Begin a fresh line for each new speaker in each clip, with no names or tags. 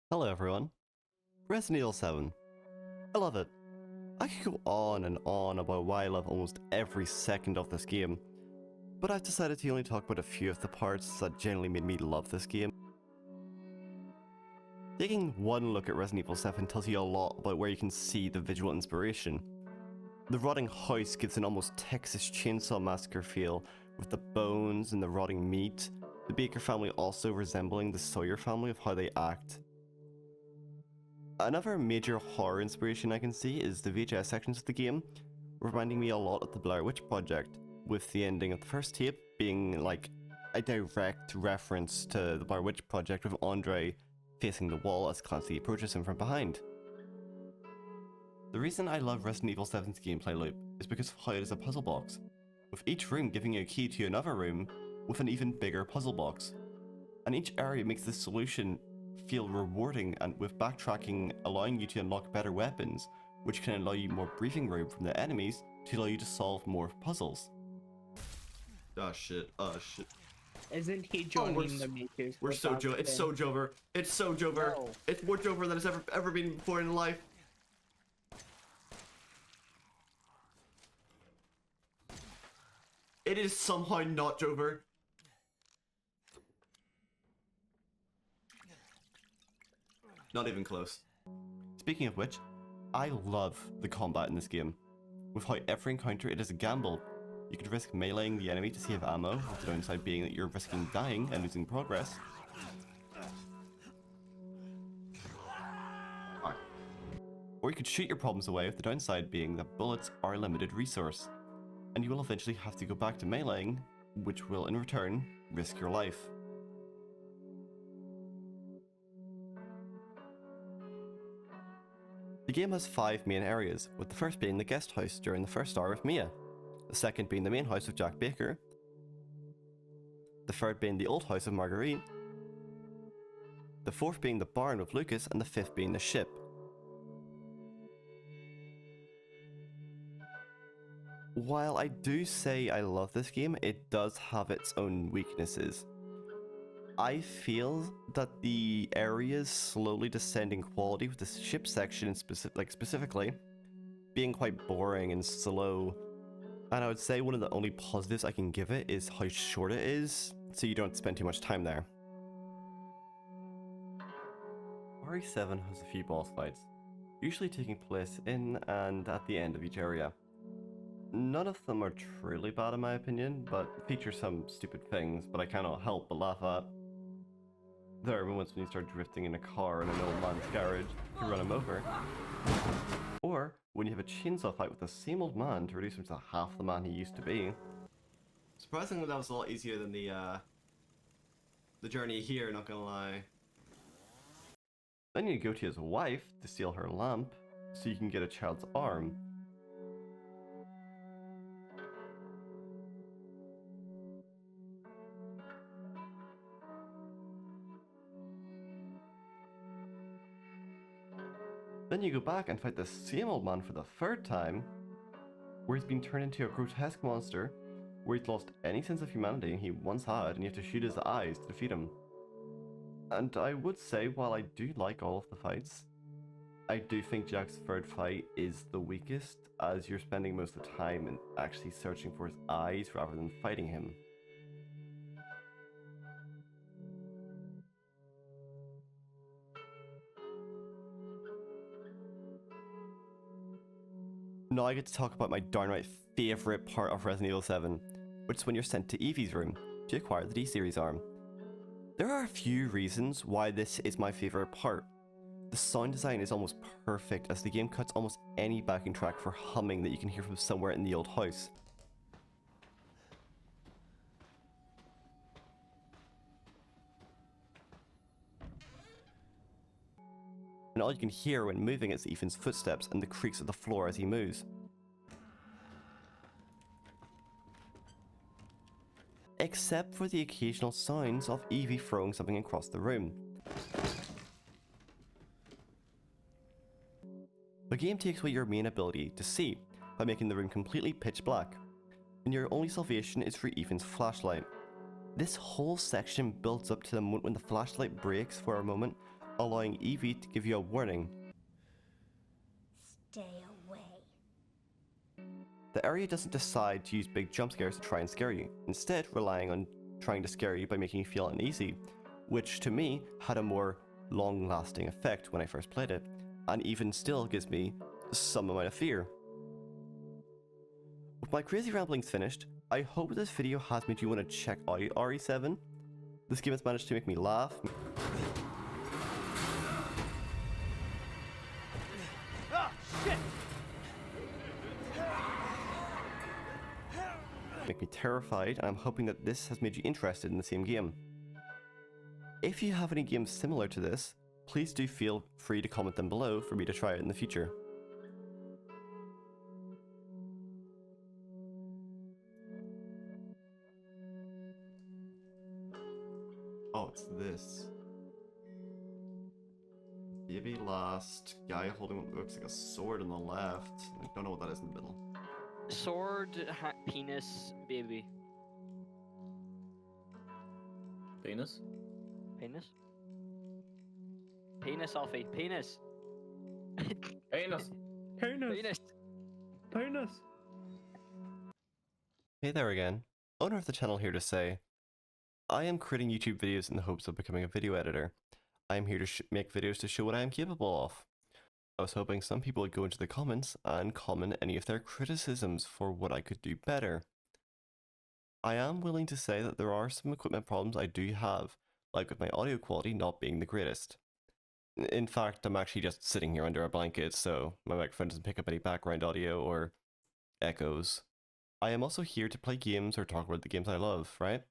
Hello everyone. Resident Evil 7. I love it. I could go on and on about why I love almost every second of this game, but I've decided to only talk about a few of the parts that generally made me love this game. Taking one look at Resident Evil 7 tells you a lot about where you can see the visual inspiration. The rotting house gives an almost Texas Chainsaw Massacre feel, with the bones and the rotting meat, the Baker family also resembling the Sawyer family of how they act. Another major horror inspiration I can see is the VHS sections of the game, reminding me a lot of the Blair Witch Project, with the ending of the first tape being like a direct reference to the Blair Witch Project with Andre facing the wall as Clancy approaches him from behind. The reason I love Resident Evil 7's gameplay loop is because of how it is a puzzle box, with each room giving you a key to another room with an even bigger puzzle box. And each area makes the solution feel rewarding, and with backtracking allowing you to unlock better weapons, which can allow you more breathing room from the enemies to allow you to solve more puzzles. Oh shit, oh shit.
Isn't he joining the makers?
We're so Jover. It's so Jover. It's so Jover. No. It's more Jover than it's ever been before in life. It is somehow not Jover. Not even close. Speaking of which, I love the combat in this game. With how every encounter it is a gamble. You could risk meleeing the enemy to save ammo, with the downside being that you're risking dying and losing progress. Or you could shoot your problems away, with the downside being that bullets are a limited resource, and you will eventually have to go back to meleeing, which will in return risk your life. The game has 5 main areas, with the first being the guest house during the first hour with Mia, the second being the main house of Jack Baker, the third being the old house of Marguerite, the fourth being the barn with Lucas, and the fifth being the ship. While I do say I love this game, it does have its own weaknesses. I feel that the areas slowly descend in quality, with the ship section specifically being quite boring and slow. And I would say one of the only positives I can give it is how short it is, so you don't spend too much time there. RE7 has a few boss fights, usually taking place in and at the end of each area. None of them are truly bad in my opinion, but feature some stupid things, but I cannot help but laugh at. There are moments when you start drifting in a car in an old man's garage to run him over. Or when you have a chainsaw fight with the same old man to reduce him to half the man he used to be. Surprisingly, that was a lot easier than the journey here, not gonna lie. Then you go to his wife to steal her lamp, so you can get a child's arm. Then you go back and fight the same old man for the third time, where he's been turned into a grotesque monster, where he's lost any sense of humanity he once had, and you have to shoot his eyes to defeat him. And I would say, while I do like all of the fights, I do think Jack's third fight is the weakest, as you're spending most of the time in actually searching for his eyes rather than fighting him. Now I get to talk about my downright favourite part of Resident Evil 7, which is when you're sent to Evie's room to acquire the D-Series arm. There are a few reasons why this is my favourite part. The sound design is almost perfect, as the game cuts almost any backing track for humming that you can hear from somewhere in the old house. And all you can hear when moving is Ethan's footsteps and the creaks of the floor as he moves. Except for the occasional sounds of Evie throwing something across the room. The game takes away your main ability to see by making the room completely pitch black, and your only salvation is through Ethan's flashlight. This whole section builds up to the moment when the flashlight breaks for a moment, allowing Evie to give you a warning.
Stay away.
The area doesn't decide to use big jump scares to try and scare you, instead relying on trying to scare you by making you feel uneasy, which to me had a more long-lasting effect when I first played it, and even still gives me some amount of fear. With my crazy ramblings finished, I hope this video has made you want to check out RE7. This game has managed to make me laugh, make me terrified, and I'm hoping that this has made you interested in the same game. If you have any games similar to this, please do feel free to comment them below for me to try it in the future. Oh, it's this. Baby last, guy holding what looks like a sword on the left. I don't know what that is in the middle.
Sword, penis, baby.
Penis?
Penis? Penis, Alfie. Penis.
Penis!
Penis.
Penis.
Hey there again. Owner of the channel here to say, I am creating YouTube videos in the hopes of becoming a video editor. I am here to make videos to show what I am capable of. I was hoping some people would go into the comments and comment any of their criticisms for what I could do better. I am willing to say that there are some equipment problems I do have, like with my audio quality not being the greatest. In fact, I'm actually just sitting here under a blanket, so my microphone doesn't pick up any background audio or echoes. I am also here to play games or talk about the games I love, right?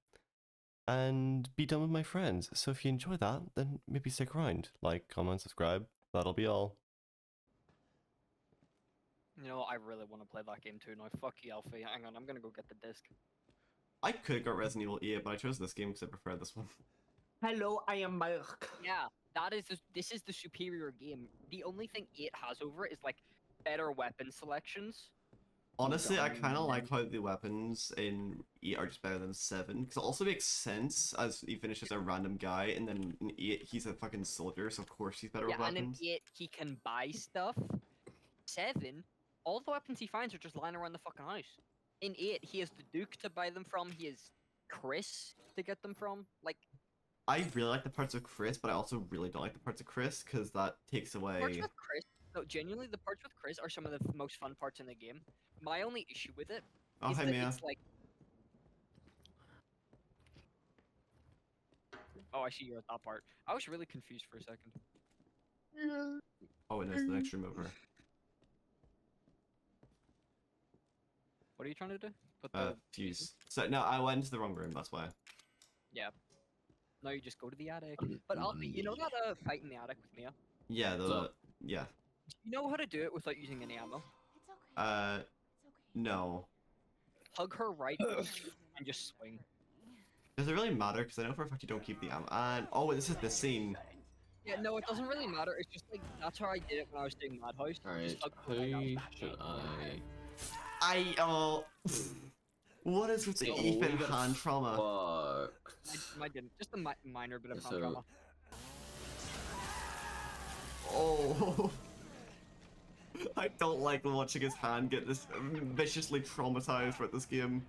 And be done with my friends, so if you enjoy that, then maybe stick around. Like, comment, subscribe, that'll be all.
You know, I really want to play that game too now. Fuck you, Alfie. Hang on, I'm gonna go get the disc.
I could have got Resident Evil 8, but I chose this game because I prefer this one.
Hello, I am Mark.
Yeah, this is the superior game. The only thing 8 has over it is like better weapon selections.
Honestly, I kind of like how the weapons in 8 are just better than 7, because it also makes sense as he finishes a random guy, and then in 8 he's a fucking soldier, so of course he's better with
Yeah, and in
weapons.
8 he can buy stuff. 7, all the weapons he finds are just lying around the fucking house. In 8, he has the Duke to buy them from. He has Chris to get them from. Like,
I really like the parts of Chris, but I also really don't like the parts of Chris, because that takes away...
parts with Chris. No, genuinely, the parts with Chris are some of the most fun parts in the game. My only issue with it
Oh,
is
hi,
that
Mia.
it's like... Oh, I see you're at that part. I was really confused for a second.
Oh, and there's the next room over.
What are you trying to do? Put the
Fuse. So, no, I went into the wrong room, that's why.
Yeah. No, you just go to the attic. But Alfie, you know that fight in the attic with Mia?
Yeah,
So-
yeah.
Do you know how to do it without using any ammo?
It's okay.
No.
Hug her right and just swing.
Does it really matter? Because I know for a fact you don't keep the ammo. And, oh, this is the scene.
Yeah, no, it doesn't really matter. It's just like, that's how I did it when I was doing Madhouse.
Alright,
Just hug her right
who
up.
should I...
What is with the
So,
Ethan
we got
hand trauma?
fucked.
I didn't. Just a minor bit of
So-
hand trauma.
Oh. I don't like watching his hand get this viciously traumatized with this game.